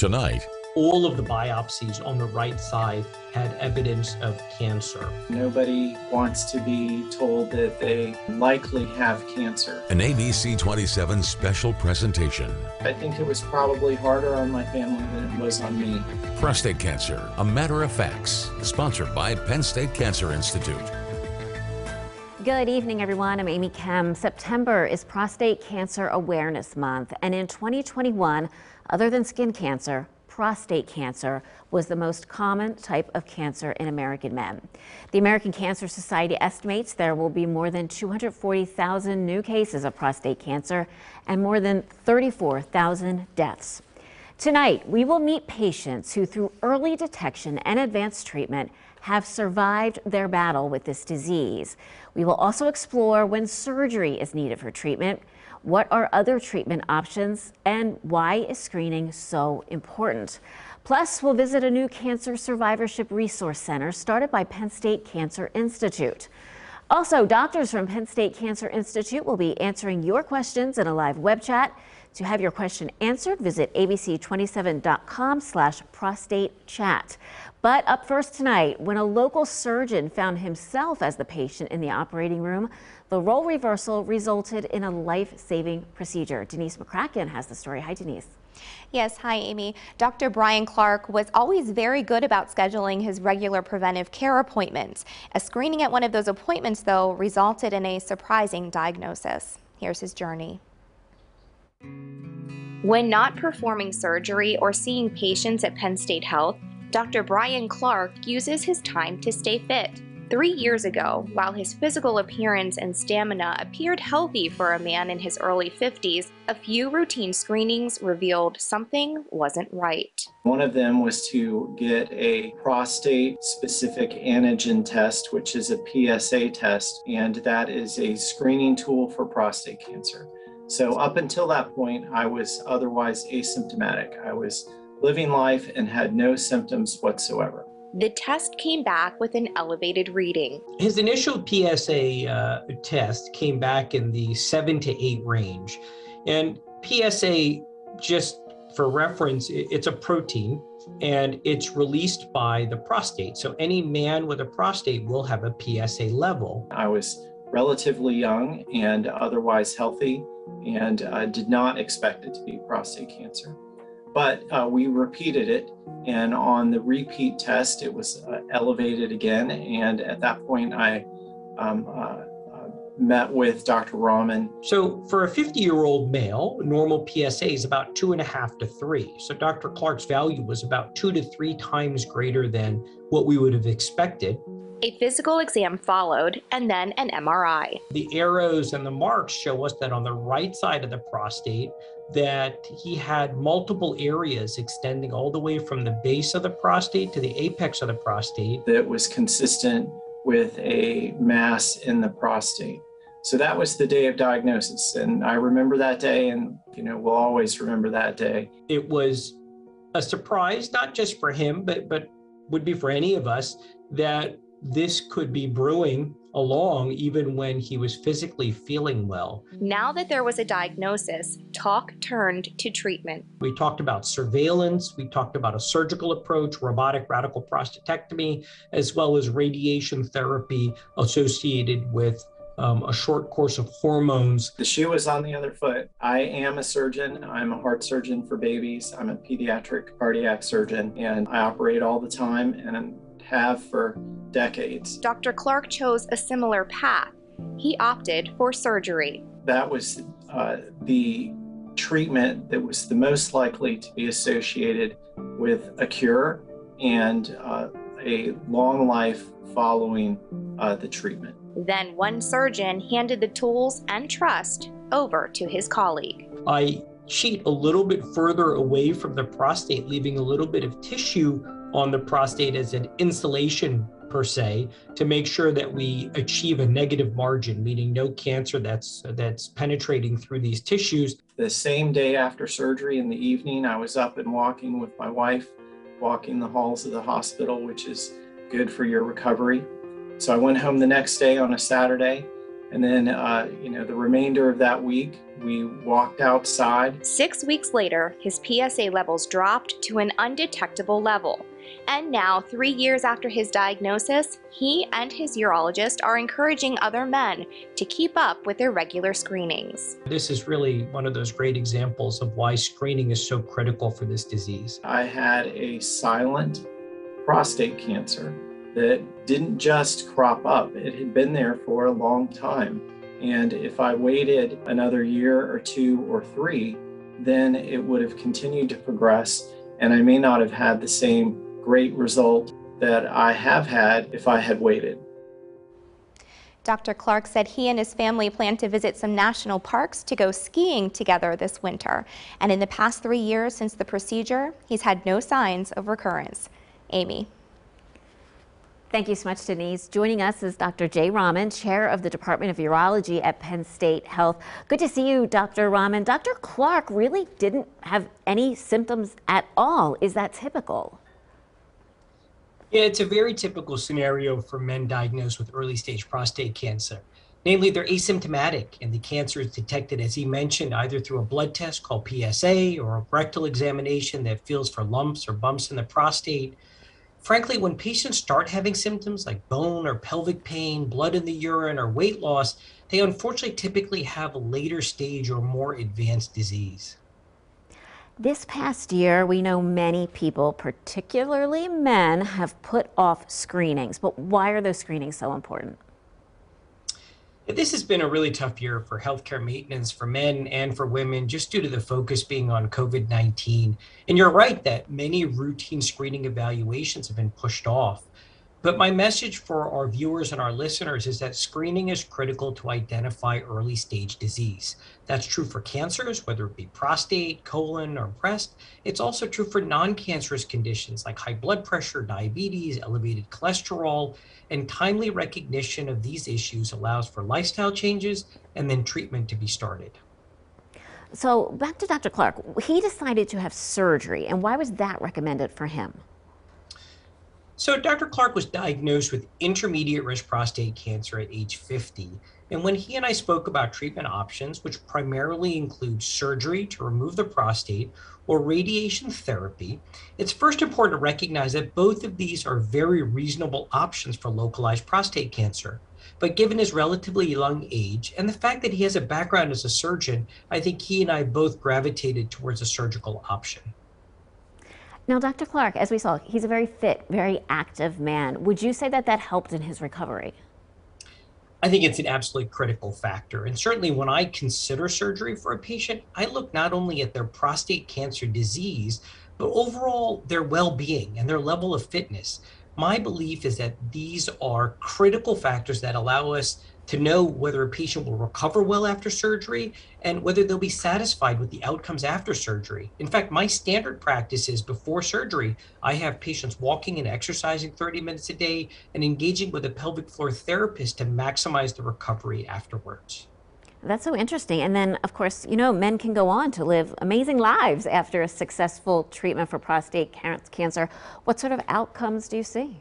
Tonight, all of the biopsies on the right side had evidence of cancer. Nobody wants to be told that they likely have cancer. an ABC 27 special presentation. I think it was probably harder on my family than it was on me. Prostate Cancer, a Matter of Facts. Sponsored by Penn State Cancer Institute. Good evening, everyone. I'm Amy Kem. September is Prostate Cancer Awareness Month, and in 2021, other than skin cancer, prostate cancer was the most common type of cancer in American men. The American Cancer Society estimates there will be more than 240,000 new cases of prostate cancer and more than 34,000 deaths. Tonight, we will meet patients who, through early detection and advanced treatment, have survived their battle with this disease. We will also explore when surgery is needed for treatment, what are other treatment options, and why is screening so important. Plus, we'll visit a new cancer survivorship resource center started by Penn State Cancer Institute. Also, doctors from Penn State Cancer Institute will be answering your questions in a live web chat. To have your question answered, visit abc27.com/prostatechat. But up first tonight, when a local surgeon found himself as the patient in the operating room, the role reversal resulted in a life-saving procedure. Denise McCracken has the story. Hi, Denise. Yes, hi, Amy. Dr. Brian Clark was always very good about scheduling his regular preventive care appointments. A screening at one of those appointments, though, resulted in a surprising diagnosis. Here's his journey. When not performing surgery or seeing patients at Penn State Health, Dr. Brian Clark uses his time to stay fit. 3 years ago, while his physical appearance and stamina appeared healthy for a man in his early 50s, a few routine screenings revealed something wasn't right. One of them was to get a prostate-specific antigen test, which is a PSA test, and that is a screening tool for prostate cancer. So up until that point, I was otherwise asymptomatic. I was living life and had no symptoms whatsoever. The test came back with an elevated reading. His initial PSA test came back in the 7 to 8 range. And PSA, just for reference, it's a protein and it's released by the prostate. So any man with a prostate will have a PSA level. I was relatively young and otherwise healthy and did not expect it to be prostate cancer. But we repeated it, and on the repeat test, it was elevated again. And at that point, I met with Dr. Rahman. So for a 50-year-old male, normal PSA is about 2.5 to 3. So Dr. Clark's value was about 2 to 3 times greater than what we would have expected. A physical exam followed, and then an MRI. The arrows and the marks show us that on the right side of the prostate, that he had multiple areas extending all the way from the base of the prostate to the apex of the prostate. That was consistent with a mass in the prostate. So that was the day of diagnosis. And I remember that day, and we'll always remember that day. It was a surprise, not just for him, but would be for any of us, that this could be brewing along even when he was physically feeling well. Now that there was a diagnosis, talk turned to treatment. We talked about surveillance, we talked about a surgical approach, robotic radical prostatectomy, as well as radiation therapy associated with a short course of hormones. The shoe was on the other foot. I am a surgeon. I'm a heart surgeon for babies. I'm a pediatric cardiac surgeon, and I operate all the time and have for decades. Dr. Clark chose a similar path. He opted for surgery. That was the treatment that was the most likely to be associated with a cure and a long life following the treatment. Then one surgeon handed the tools and trust over to his colleague. I sheet a little bit further away from the prostate, leaving a little bit of tissue on the prostate as an insulation per se, to make sure that we achieve a negative margin, meaning no cancer that's penetrating through these tissues. The same day after surgery in the evening, I was up and walking with my wife, walking the halls of the hospital, which is good for your recovery. So I went home the next day on a Saturday, And then, the remainder of that week, we walked outside. 6 weeks later, his PSA levels dropped to an undetectable level. And now, 3 years after his diagnosis, he and his urologist are encouraging other men to keep up with their regular screenings. This is really one of those great examples of why screening is so critical for this disease. I had a silent prostate cancer that didn't just crop up. It had been there for a long time. And if I waited another year or 2 or 3, then it would have continued to progress, and I may not have had the same great result that I have had if I had waited. Dr. Clark said he and his family plan to visit some national parks to go skiing together this winter. And in the past 3 years since the procedure, he's had no signs of recurrence. Amy. Thank you so much, Denise. Joining us is Dr. Jay Rahman, Chair of the Department of Urology at Penn State Health. Good to see you, Dr. Rahman. Dr. Clark really didn't have any symptoms at all. Is that typical? Yeah, it's a very typical scenario for men diagnosed with early stage prostate cancer. Namely, they're asymptomatic and the cancer is detected, as he mentioned, either through a blood test called PSA or a rectal examination that feels for lumps or bumps in the prostate. Frankly, when patients start having symptoms like bone or pelvic pain, blood in the urine, or weight loss, they unfortunately typically have a later stage or more advanced disease. This past year, we know many people, particularly men, have put off screenings. But why are those screenings so important? This has been a really tough year for healthcare maintenance for men and for women, just due to the focus being on COVID-19. And you're right that many routine screening evaluations have been pushed off. But my message for our viewers and our listeners is that screening is critical to identify early stage disease. That's true for cancers, whether it be prostate, colon, or breast. It's also true for non-cancerous conditions like high blood pressure, diabetes, elevated cholesterol, and timely recognition of these issues allows for lifestyle changes and then treatment to be started. So back to Dr. Clark, he decided to have surgery, and why was that recommended for him? So Dr. Clark was diagnosed with intermediate risk prostate cancer at age 50. And when he and I spoke about treatment options, which primarily include surgery to remove the prostate or radiation therapy, it's first important to recognize that both of these are very reasonable options for localized prostate cancer. But given his relatively young age and the fact that he has a background as a surgeon, I think he and I both gravitated towards a surgical option. Now, Dr. Clark, as we saw, he's a very fit, very active man. Would you say that that helped in his recovery? I think it's an absolutely critical factor. And certainly when I consider surgery for a patient, I look not only at their prostate cancer disease, but overall their well-being and their level of fitness. My belief is that these are critical factors that allow us to know whether a patient will recover well after surgery and whether they'll be satisfied with the outcomes after surgery. In fact, my standard practice is before surgery, I have patients walking and exercising 30 minutes a day and engaging with a pelvic floor therapist to maximize the recovery afterwards. That's so interesting. And then, of course, you know, men can go on to live amazing lives after a successful treatment for prostate cancer. What sort of outcomes do you see?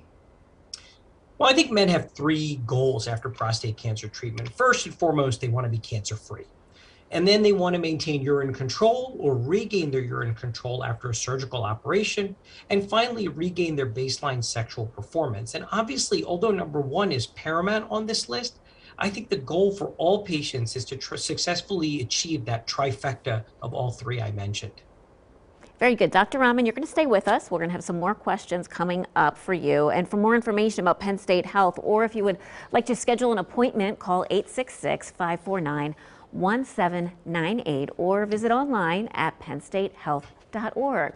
Well, I think men have 3 goals after prostate cancer treatment. First and foremost, they want to be cancer-free. And then they want to maintain urine control or regain their urine control after a surgical operation. And finally, regain their baseline sexual performance. And obviously, although number 1 is paramount on this list, I think the goal for all patients is to successfully achieve that trifecta of all 3 I mentioned. Very good. Dr. Rahman, you're going to stay with us. We're going to have some more questions coming up for you. And for more information about Penn State Health, or if you would like to schedule an appointment, call 866-549-1798 or visit online at pennstatehealth.org.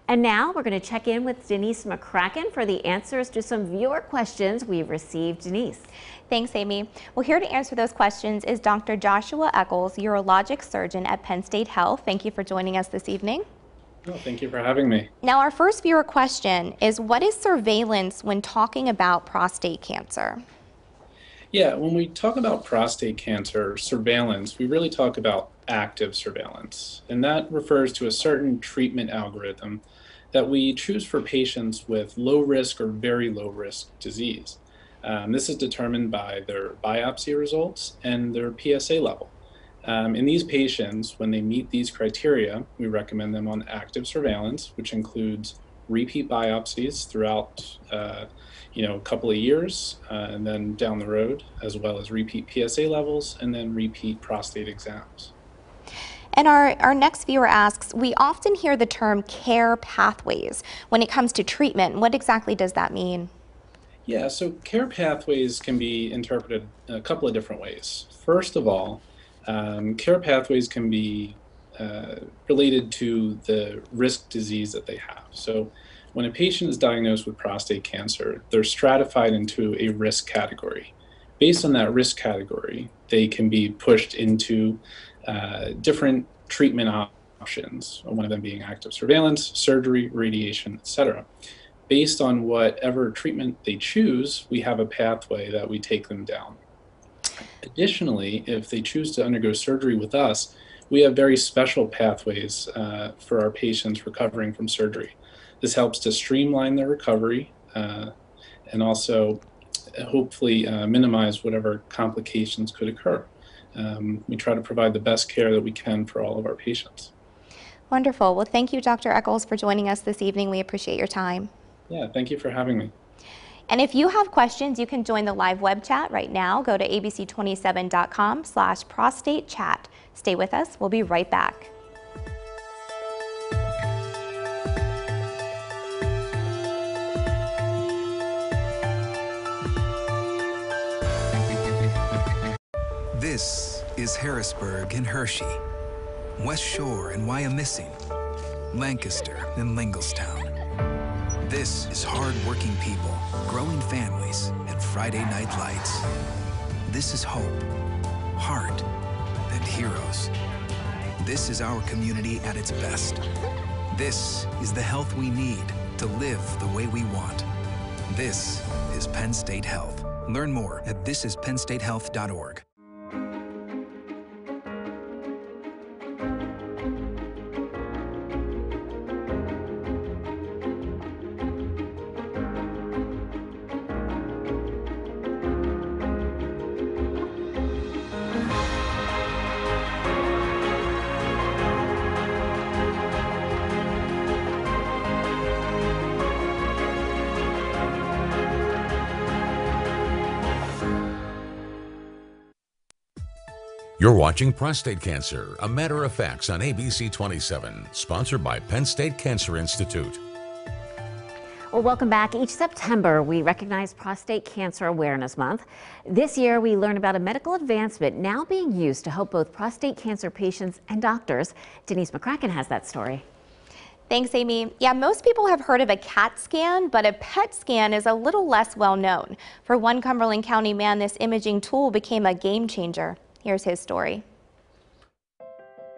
And now we're going to check in with Denise McCracken for the answers to some viewer questions we've received. Denise. Thanks, Amy. Well, here to answer those questions is Dr. Joshua Eccles, urologic surgeon at Penn State Health. Thank you for joining us this evening. Oh, thank you for having me. Now, our first viewer question is, what is surveillance when talking about prostate cancer? Yeah, when we talk about prostate cancer surveillance, we really talk about active surveillance. And that refers to a certain treatment algorithm that we choose for patients with low risk or very low risk disease. This is determined by their biopsy results and their PSA level. In these patients, when they meet these criteria, we recommend them on active surveillance, which includes repeat biopsies throughout a couple of years and then down the road, as well as repeat PSA levels and then repeat prostate exams. And our next viewer asks, we often hear the term care pathways when it comes to treatment. What exactly does that mean? Yeah, so care pathways can be interpreted a couple of different ways. First of all, care pathways can be related to the risk disease that they have. So when a patient is diagnosed with prostate cancer, they're stratified into a risk category. Based on that risk category, they can be pushed into different treatment options, one of them being active surveillance, surgery, radiation, etc. Based on whatever treatment they choose, we have a pathway that we take them down. Additionally, if they choose to undergo surgery with us, we have very special pathways for our patients recovering from surgery. This helps to streamline their recovery and also hopefully minimize whatever complications could occur. We try to provide the best care that we can for all of our patients. Wonderful. Well, thank you, Dr. Eccles, for joining us this evening. We appreciate your time. Yeah, thank you for having me. And if you have questions, you can join the live web chat right now. Go to abc27.com/prostatechat. Stay with us. We'll be right back. This is Harrisburg and Hershey, West Shore and Wyomissing, Lancaster and Lingelstown. This is hard-working people, growing families, and Friday night lights. This is hope, heart, and heroes. This is our community at its best. This is the health we need to live the way we want. This is Penn State Health. Learn more at thisisPennStateHealth.org. You're watching Prostate Cancer, A Matter of Facts on ABC 27, sponsored by Penn State Cancer Institute. Well, welcome back. Each September, we recognize Prostate Cancer Awareness Month. This year, we learn about a medical advancement now being used to help both prostate cancer patients and doctors. Denise McCracken has that story. Thanks, Amy. Yeah, most people have heard of a CAT scan, but a PET scan is a little less well known. For one Cumberland County man, this imaging tool became a game changer. Here's his story.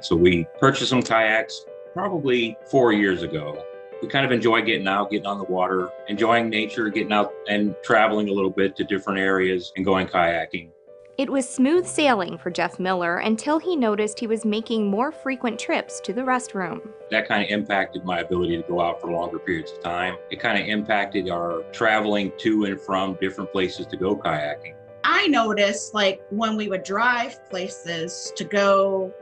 So we purchased some kayaks probably 4 years ago. We kind of enjoy getting out, getting on the water, enjoying nature, getting out and traveling a little bit to different areas and going kayaking. It was smooth sailing for Jeff Miller until he noticed he was making more frequent trips to the restroom. That kind of impacted my ability to go out for longer periods of time. It kind of impacted our traveling to and from different places to go kayaking. I noticed, like, when we would drive places to go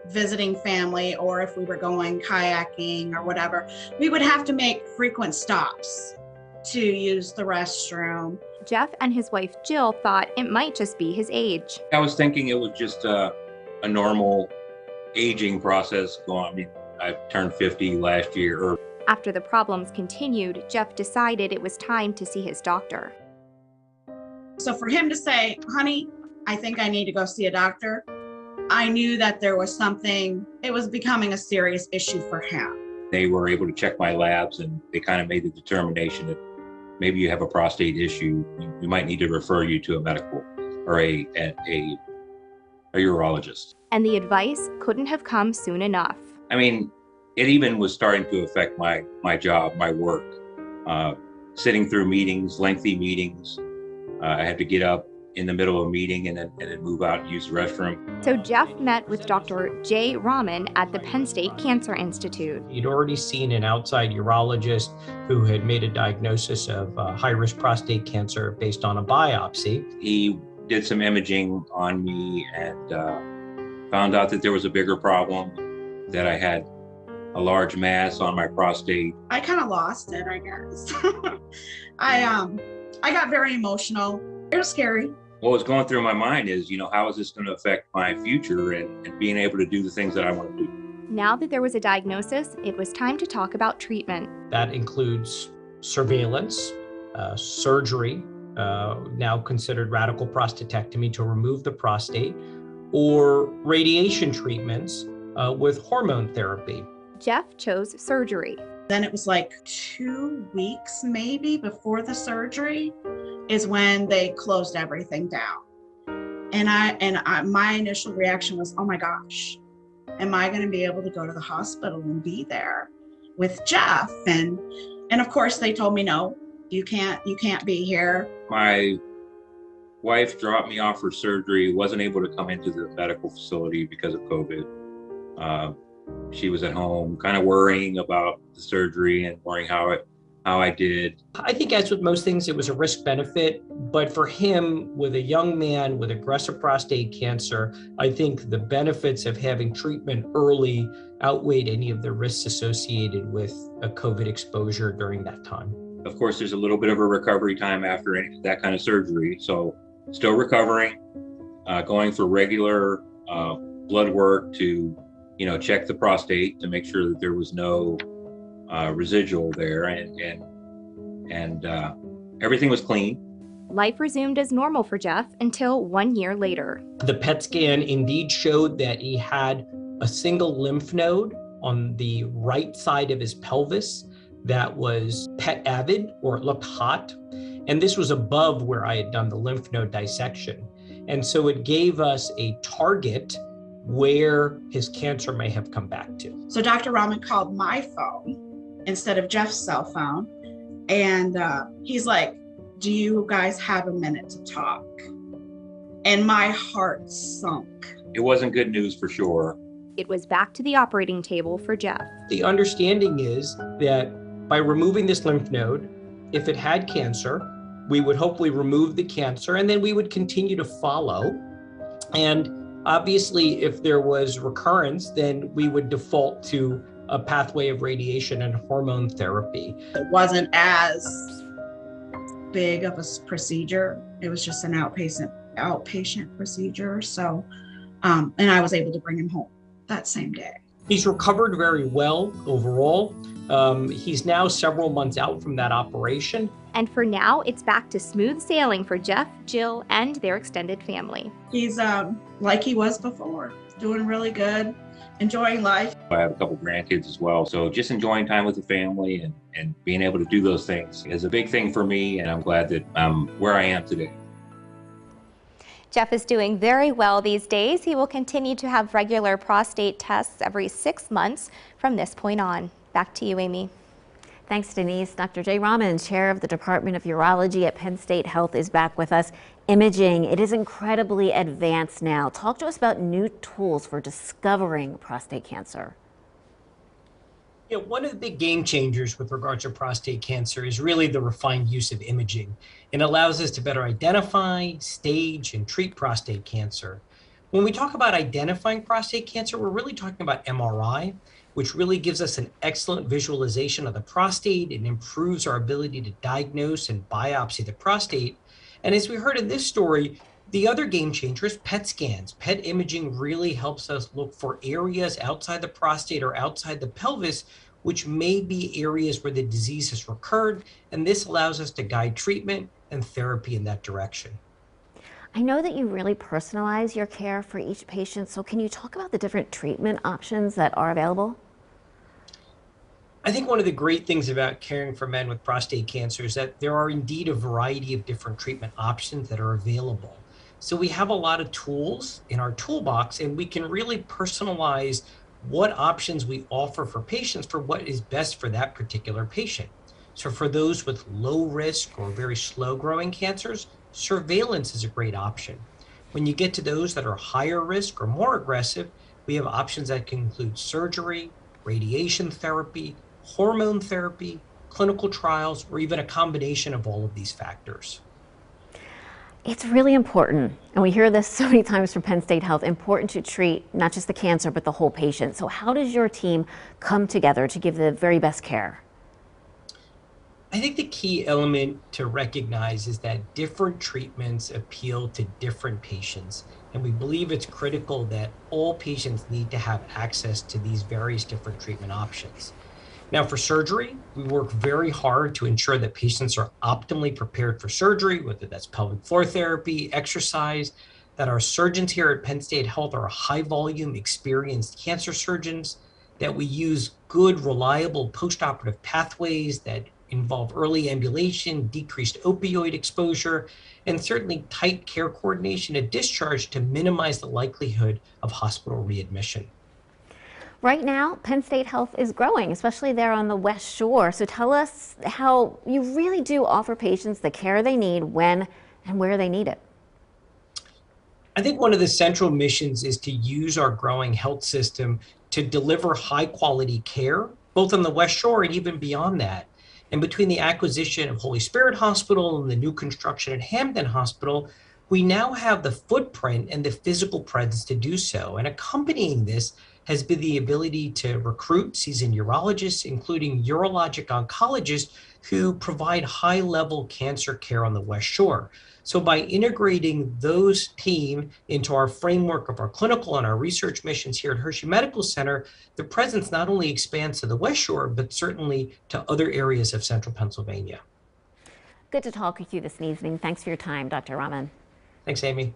visiting family, or if we were going kayaking or whatever, we would have to make frequent stops to use the restroom. Jeff and his wife Jill thought it might just be his age. I was thinking it was just a normal aging process going on. I mean, I turned 50 last year. After the problems continued, Jeff decided it was time to see his doctor. So for him to say, honey, I think I need to go see a doctor, I knew that there was something, it was becoming a serious issue for him. They were able to check my labs and they kind of made the determination that maybe you have a prostate issue. We might need to refer you to a medical or a urologist. And the advice couldn't have come soon enough. I mean, it even was starting to affect my job, my work, sitting through meetings, lengthy meetings. I had to get up in the middle of a meeting and then move out and use the restroom. So Jeff met with Dr. Jay Rahman at the Penn State Cancer Institute. He'd already seen an outside urologist who had made a diagnosis of high-risk prostate cancer based on a biopsy. He did some imaging on me and found out that there was a bigger problem, that I had a large mass on my prostate. I kind of lost it, I guess. I got very emotional. It was scary. What was going through my mind is, how is this going to affect my future and being able to do the things that I want to do? Now that there was a diagnosis, it was time to talk about treatment. That includes surveillance, surgery, now considered radical prostatectomy to remove the prostate, or radiation treatments with hormone therapy. Jeff chose surgery. Then it was like 2 weeks maybe before the surgery is when they closed everything down. And my initial reaction was, oh my gosh, am I going to be able to go to the hospital and be there with Jeff? And of course they told me, no, you can't be here. My wife dropped me off for surgery, wasn't able to come into the medical facility because of COVID. She was at home kind of worrying about the surgery and worrying how I did. I think as with most things, it was a risk benefit, but for him, with a young man with aggressive prostate cancer, I think the benefits of having treatment early outweighed any of the risks associated with a COVID exposure during that time. Of course, there's a little bit of a recovery time after that kind of surgery. So still recovering, going for regular blood work to, check the prostate to make sure that there was no residual there, and everything was clean. Life resumed as normal for Jeff until 1 year later. The PET scan indeed showed that he had a single lymph node on the right side of his pelvis that was PET avid, or it looked hot. And this was above where I had done the lymph node dissection. And so it gave us a target where his cancer may have come back to. So Dr. Rahman called my phone instead of Jeff's cell phone. And he's like, do you guys have a minute to talk? And my heart sunk. It wasn't good news for sure. It was back to the operating table for Jeff. The understanding is that by removing this lymph node, if it had cancer, we would hopefully remove the cancer and then we would continue to follow. And obviously, if there was recurrence, then we would default to a pathway of radiation and hormone therapy. It wasn't as big of a procedure. It was just an outpatient procedure. So, and I was able to bring him home that same day. He's recovered very well overall. He's now several months out from that operation. And for now, it's back to smooth sailing for Jeff, Jill, and their extended family. He's like he was before, doing really good, enjoying life. I have a couple grandkids as well. So just enjoying time with the family and being able to do those things is a big thing for me. And I'm glad that I'm where I am today. Jeff is doing very well these days. He will continue to have regular prostate tests every 6 months from this point on. Back to you, Amy. Thanks, Denise. Dr. Jay Rahman, chair of the Department of Urology at Penn State Health, is back with us. Imaging, it is incredibly advanced now. Talk to us about new tools for discovering prostate cancer. One of the big game changers with regards to prostate cancer is really the refined use of imaging. It allows us to better identify, stage, and treat prostate cancer. When we talk about identifying prostate cancer, we're really talking about MRI, which really gives us an excellent visualization of the prostate and improves our ability to diagnose and biopsy the prostate. And as we heard in this story, the other game changer is PET scans. PET imaging really helps us look for areas outside the prostate or outside the pelvis, which may be areas where the disease has recurred. And this allows us to guide treatment and therapy in that direction. I know that you really personalize your care for each patient. So can you talk about the different treatment options that are available? I think one of the great things about caring for men with prostate cancer is that there are indeed a variety of different treatment options that are available. So we have a lot of tools in our toolbox, and we can really personalize what options we offer for patients for what is best for that particular patient. So for those with low risk or very slow growing cancers, surveillance is a great option. When you get to those that are higher risk or more aggressive, we have options that can include surgery, radiation therapy, hormone therapy, clinical trials, or even a combination of all of these factors. It's really important, and we hear this so many times from Penn State Health, important to treat not just the cancer, but the whole patient. So how does your team come together to give the very best care? I think the key element to recognize is that different treatments appeal to different patients, and we believe it's critical that all patients need to have access to these various different treatment options. Now, for surgery, we work very hard to ensure that patients are optimally prepared for surgery, whether that's pelvic floor therapy, exercise, that our surgeons here at Penn State Health are high volume, experienced cancer surgeons, that we use good, reliable postoperative pathways that involve early ambulation, decreased opioid exposure, and certainly tight care coordination at discharge to minimize the likelihood of hospital readmission. Right now, Penn State Health is growing, especially there on the West Shore. So tell us how you really do offer patients the care they need when and where they need it. I think one of the central missions is to use our growing health system to deliver high quality care, both on the West Shore and even beyond that. And between the acquisition of Holy Spirit Hospital and the new construction at Hamden Hospital, we now have the footprint and the physical presence to do so. And accompanying this has been the ability to recruit seasoned urologists, including urologic oncologists who provide high-level cancer care on the West Shore. So by integrating those team into our framework of our clinical and our research missions here at Hershey Medical Center, the presence not only expands to the West Shore, but certainly to other areas of central Pennsylvania. Good to talk with you this evening. Thanks for your time, Dr. Rahman. Thanks, Amy.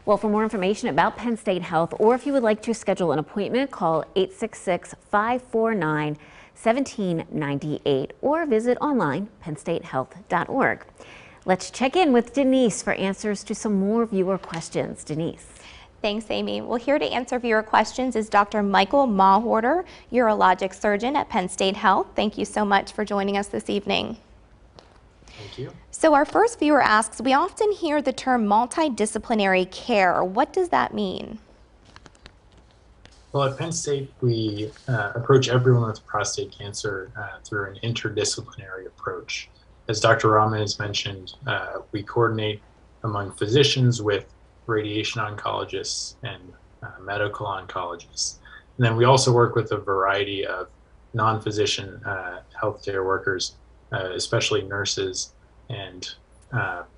Well, for more information about Penn State Health, or if you would like to schedule an appointment, call 866-549-1798 or visit online pennstatehealth.org. Let's check in with Denise for answers to some more viewer questions. Denise. Thanks, Amy. Well, here to answer viewer questions is Dr. Michael Mahorter, urologic surgeon at Penn State Health. Thank you so much for joining us this evening. Thank you. So our first viewer asks, we often hear the term multidisciplinary care. What does that mean? Well, at Penn State, we approach everyone with prostate cancer through an interdisciplinary approach. As Dr. Rahman has mentioned, we coordinate among physicians with radiation oncologists and medical oncologists. And then we also work with a variety of non-physician healthcare workers, especially nurses and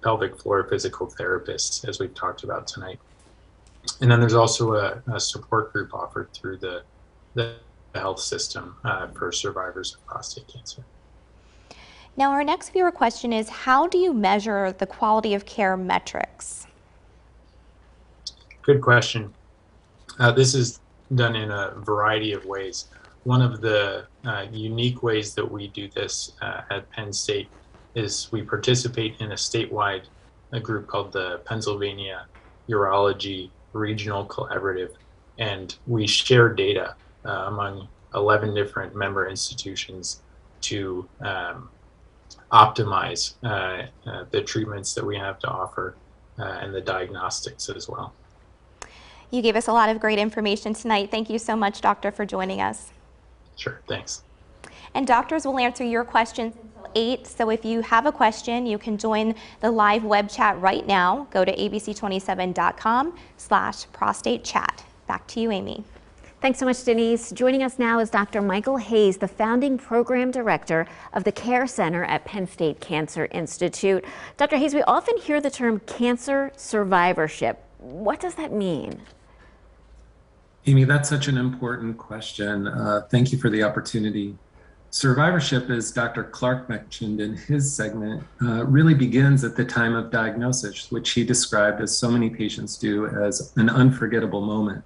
pelvic floor physical therapists, as we've talked about tonight. And then there's also a support group offered through the health system for survivors of prostate cancer. Now, our next viewer question is, how do you measure the quality of care metrics? Good question. This is done in a variety of ways. One of the unique ways that we do this at Penn State is we participate in a statewide group called the Pennsylvania Urology Regional Collaborative, and we share data among 11 different member institutions to optimize the treatments that we have to offer and the diagnostics as well. You gave us a lot of great information tonight. Thank you so much, Doctor, for joining us. Sure, thanks. And doctors will answer your questions until 8, so if you have a question, you can join the live web chat right now. Go to abc27.com/prostatechat. Back to you, Amy. Thanks so much, Denise. Joining us now is Dr. Michael Hayes, the founding program director of the Care Center at Penn State Cancer Institute. Dr. Hayes, we often hear the term cancer survivorship. What does that mean? Amy, that's such an important question. Thank you for the opportunity. Survivorship, as Dr. Clark mentioned in his segment, really begins at the time of diagnosis, which he described, as so many patients do, as an unforgettable moment.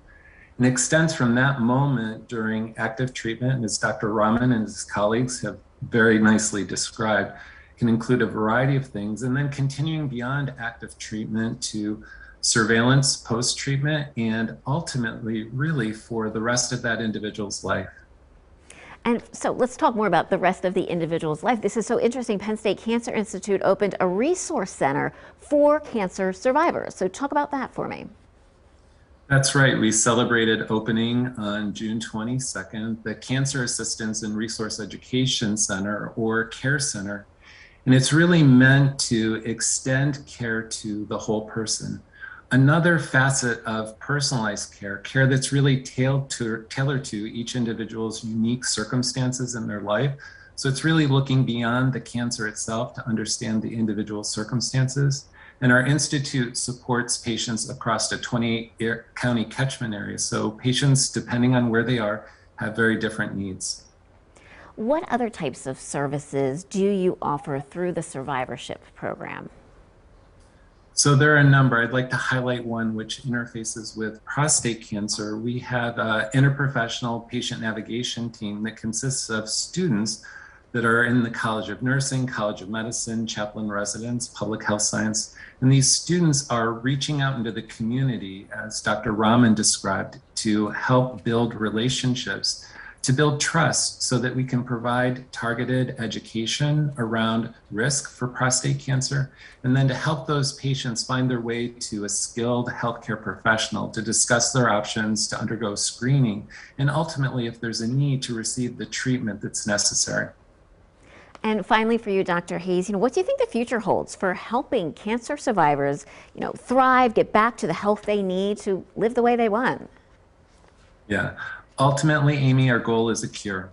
And extends from that moment during active treatment, and as Dr. Rahman and his colleagues have very nicely described, can include a variety of things, and then continuing beyond active treatment to surveillance post-treatment, and ultimately really for the rest of that individual's life. And so let's talk more about the rest of the individual's life. This is so interesting. Penn State Cancer Institute opened a resource center for cancer survivors. So talk about that for me. That's right. We celebrated opening on June 22nd, the Cancer Assistance and Resource Education Center, or CARE Center. And it's really meant to extend care to the whole person. Another facet of personalized care, care that's really tailored to each individual's unique circumstances in their life. So it's really looking beyond the cancer itself to understand the individual circumstances. And our institute supports patients across a 28-county catchment area. So patients, depending on where they are, have very different needs. What other types of services do you offer through the survivorship program? So there are a number. I'd like to highlight one which interfaces with prostate cancer. We have an interprofessional patient navigation team that consists of students that are in the College of Nursing, College of Medicine, chaplain residents, public health science. And these students are reaching out into the community, as Dr. Rahman described, to help build relationships, to build trust so that we can provide targeted education around risk for prostate cancer, and then to help those patients find their way to a skilled healthcare professional to discuss their options, to undergo screening, and ultimately, if there's a need, to receive the treatment that's necessary. And finally for you, Dr. Hayes, what do you think the future holds for helping cancer survivors, thrive, get back to the health they need to live the way they want? Yeah. Ultimately, Amy, our goal is a cure.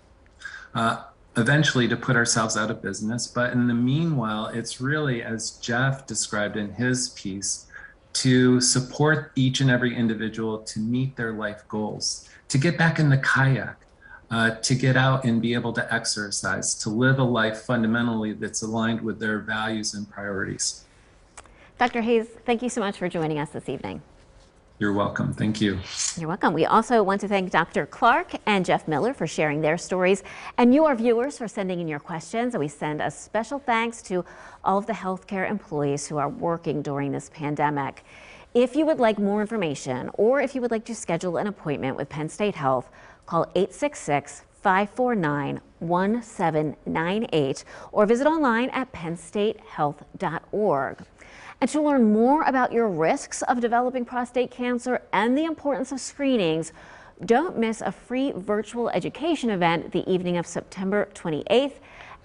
Eventually to put ourselves out of business. But in the meanwhile, it's really, as Jeff described in his piece, to support each and every individual to meet their life goals, to get back in the kayak, to get out and be able to exercise, to live a life fundamentally that's aligned with their values and priorities. Dr. Hayes, thank you so much for joining us this evening. You're welcome. Thank you. You're welcome. We also want to thank Dr. Clark and Jeff Miller for sharing their stories, and you, our viewers, for sending in your questions. And we send a special thanks to all of the healthcare employees who are working during this pandemic. If you would like more information, or if you would like to schedule an appointment with Penn State Health, call 866-549-1798 or visit online at pennstatehealth.org. And to learn more about your risks of developing prostate cancer and the importance of screenings, don't miss a free virtual education event the evening of September 28th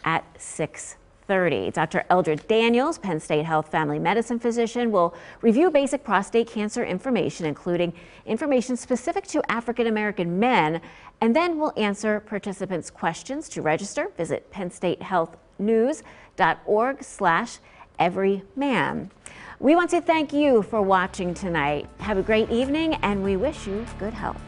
at 6:30. Dr. Eldred Daniels, Penn State Health family medicine physician, will review basic prostate cancer information, including information specific to African American men, and then will answer participants' questions. To register, visit pennstatehealthnews.org/everyman. We want to thank you for watching tonight. Have a great evening, and we wish you good health.